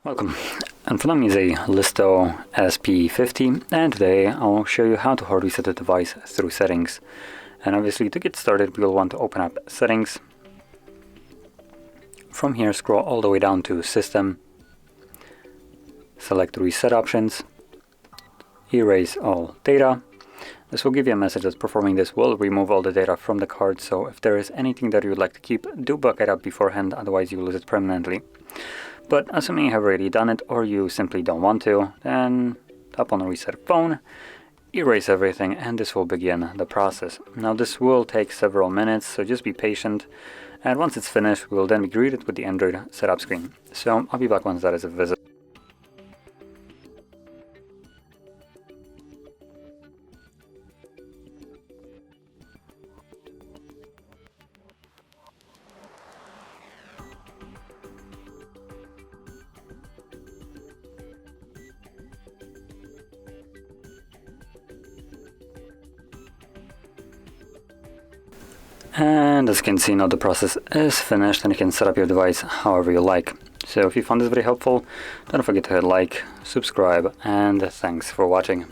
Welcome. In front of me is a Listo SP50, and today I'll show you how to hard reset the device through settings. And obviously, to get started, we'll want to open up settings. From here, scroll all the way down to system, select reset options, erase all data. This will give you a message that performing this will remove all the data from the card, so if there is anything that you would like to keep, do back it up beforehand, otherwise you lose it permanently. But assuming you have already done it, or you simply don't want to, then tap on reset phone, erase everything, and this will begin the process. Now this will take several minutes, so just be patient, and once it's finished, we will then be greeted with the Android setup screen. So I'll be back once that is visible. And as you can see, now the process is finished and you can set up your device however you like. So if you found this very helpful, don't forget to hit like, subscribe, and thanks for watching.